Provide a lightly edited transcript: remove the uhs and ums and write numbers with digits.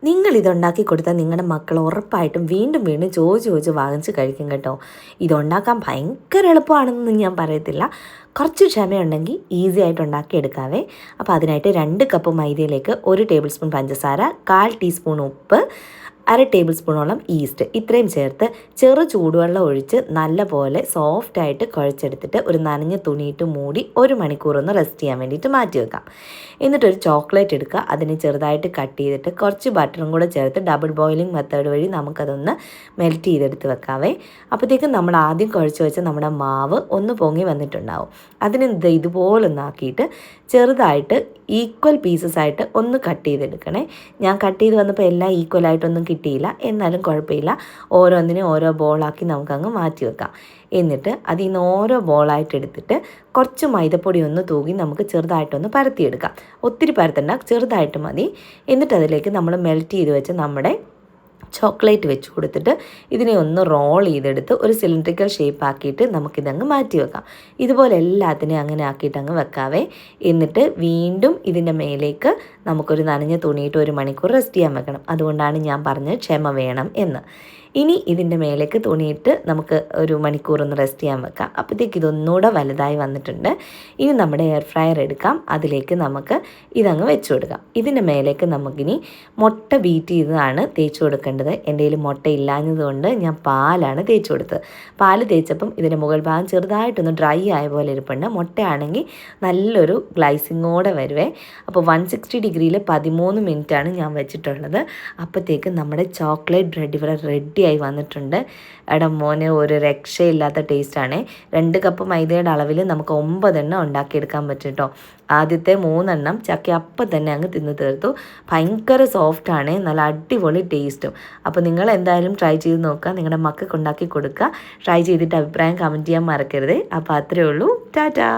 നിങ്ങളിതുണ്ടാക്കി കൊടുത്താൽ നിങ്ങളുടെ മക്കൾ ഉറപ്പായിട്ടും വീണ്ടും വീണ്ടും ചോദിച്ച് വാങ്ങിച്ച് കഴിക്കും കേട്ടോ. ഇതുണ്ടാക്കാൻ ഭയങ്കര എളുപ്പമാണെന്ന് ഞാൻ പറയത്തില്ല. കുറച്ച് ക്ഷമയുണ്ടെങ്കിൽ ഈസി ആയിട്ട് ഉണ്ടാക്കിയെടുക്കാവേ. അപ്പോൾ അതിനായിട്ട് 2 കപ്പ് മൈദയിലേക്ക് 1 ടേബിൾ സ്പൂൺ പഞ്ചസാര, 1/4 ടീസ്പൂൺ ഉപ്പ്, 1/2 ടേബിൾ സ്പൂണോളം ഈസ്റ്റ് ഇത്രയും ചേർത്ത് ചെറു ചൂടുവെള്ളം ഒഴിച്ച് നല്ലപോലെ സോഫ്റ്റായിട്ട് കുഴച്ചെടുത്തിട്ട് ഒരു നനഞ്ഞ തുണിയിട്ട് മൂടി 1 മണിക്കൂറൊന്ന് റെസ്റ്റ് ചെയ്യാൻ വേണ്ടിയിട്ട് മാറ്റി വെക്കാം. എന്നിട്ടൊരു ചോക്ലേറ്റ് എടുക്കുക, അതിനെ ചെറുതായിട്ട് കട്ട് ചെയ്തിട്ട് കുറച്ച് ബട്ടറും കൂടെ ചേർത്ത് ഡബിൾ ബോയിലിംഗ് മെത്തേഡ് വഴി നമുക്കതൊന്ന് മെൽറ്റ് ചെയ്തെടുത്ത് വെക്കാവേ. അപ്പോഴത്തേക്കും നമ്മൾ ആദ്യം കുഴച്ച് വെച്ച നമ്മുടെ മാവ് ഒന്ന് പൊങ്ങി വന്നിട്ടുണ്ടാവും. അതിന് ഇതുപോലൊന്നാക്കിയിട്ട് ചെറുതായിട്ട് ഈക്വൽ പീസസ് ആയിട്ട് ഒന്ന് കട്ട് ചെയ്തെടുക്കണേ. ഞാൻ കട്ട് ചെയ്ത് വന്നപ്പോൾ എല്ലാം ഈക്വലായിട്ടൊന്നും കിട്ടിയില്ല, എന്നാലും കുഴപ്പമില്ല. ഓരോന്നിനും ഓരോ ബോളാക്കി നമുക്കങ്ങ് മാറ്റി വെക്കാം. എന്നിട്ട് അതിൽ നിന്ന് ഓരോ ബോളായിട്ട് എടുത്തിട്ട് കുറച്ച് മൈദപ്പൊടി ഒന്ന് തൂകി നമുക്ക് ചെറുതായിട്ടൊന്ന് പരത്തിയെടുക്കാം. ഒത്തിരി പരത്തണ്ട, ചെറുതായിട്ട് മതി. എന്നിട്ട് അതിലേക്ക് നമ്മൾ മെൽറ്റ് ചെയ്ത് വെച്ച് നമ്മുടെ ചോക്ലേറ്റ് വെച്ച് കൊടുത്തിട്ട് ഇതിനെ ഒന്ന് റോൾ ചെയ്തെടുത്ത് ഒരു സിലിണ്ടറിക്കൽ ഷേപ്പ് ആക്കിയിട്ട് നമുക്കിതങ്ങ് മാറ്റി വെക്കാം. ഇതുപോലെ എല്ലാത്തിനെയും അങ്ങനെ ആക്കിയിട്ട് അങ്ങ് വെക്കാവേ. എന്നിട്ട് വീണ്ടും ഇതിൻ്റെ മേലേക്ക് നമുക്കൊരു നനഞ്ഞ തുണിയിട്ട് 1 മണിക്കൂർ റെസ്റ്റ് ചെയ്യാൻ വെക്കണം. അതുകൊണ്ടാണ് ഞാൻ പറഞ്ഞത് ക്ഷമ വേണം എന്ന്. ഇനി ഇതിൻ്റെ മേലേക്ക് തുണിയിട്ട് നമുക്ക് 1 മണിക്കൂറൊന്ന് റെസ്റ്റ് ചെയ്യാൻ വെക്കാം. അപ്പോഴത്തേക്ക് ഇതൊന്നുകൂടെ വലുതായി വന്നിട്ടുണ്ട്. ഇനി നമ്മുടെ എയർ ഫ്രയർ എടുക്കാം, അതിലേക്ക് നമുക്ക് ഇതങ്ങ് വെച്ച് കൊടുക്കാം. ഇതിൻ്റെ മേലേക്ക് നമുക്കിനി മുട്ട ബീറ്റ് ചെയ്തതാണ് തേച്ച് കൊടുക്കേണ്ടത്. എൻ്റെ കയ്യിൽ മുട്ട ഇല്ലാഞ്ഞതുകൊണ്ട് ഞാൻ പാലാണ് തേച്ച് കൊടുത്തത്. പാല് തേച്ചപ്പം ഇതിൻ്റെ മുകൾ ഭാഗം ചെറുതായിട്ടൊന്ന് ഡ്രൈ ആയ പോലെ ഇരിപ്പുണ്ട്. മുട്ടയാണെങ്കിൽ നല്ലൊരു ഗ്ലൈസിങ്ങോടെ വരുവേ. അപ്പോൾ 160 ഡിഗ്രിയിൽ 13 മിനിറ്റാണ് ഞാൻ വെച്ചിട്ടുള്ളത്. അപ്പോഴത്തേക്ക് നമ്മുടെ ചോക്ലേറ്റ് ബ്രെഡ് ഇവിടെ റെഡിയായി വന്നിട്ടുണ്ട്. എടാ മോനെ, ഒരു രക്ഷയില്ലാത്ത ടേസ്റ്റാണ്. 2 കപ്പ് മൈദയുടെ അളവിൽ നമുക്ക് 9 എണ്ണം ഉണ്ടാക്കിയെടുക്കാൻ പറ്റും കേട്ടോ. ആദ്യത്തെ 3 എണ്ണം ചക്ക അപ്പം തന്നെ അങ്ങ് തിന്ന് തീർത്തു. ഭയങ്കര സോഫ്റ്റാണ്, നല്ല അടിപൊളി ടേസ്റ്റും. അപ്പോൾ നിങ്ങൾ എന്തായാലും ട്രൈ ചെയ്ത് നോക്കുക, നിങ്ങളുടെ മക്കൾക്ക് ഉണ്ടാക്കി കൊടുക്കുക. ട്രൈ ചെയ്തിട്ട് അഭിപ്രായം കമൻറ്റ് ചെയ്യാൻ മറക്കരുത്. അപ്പോൾ അത്രയേ ഉള്ളൂ. ടാറ്റാ.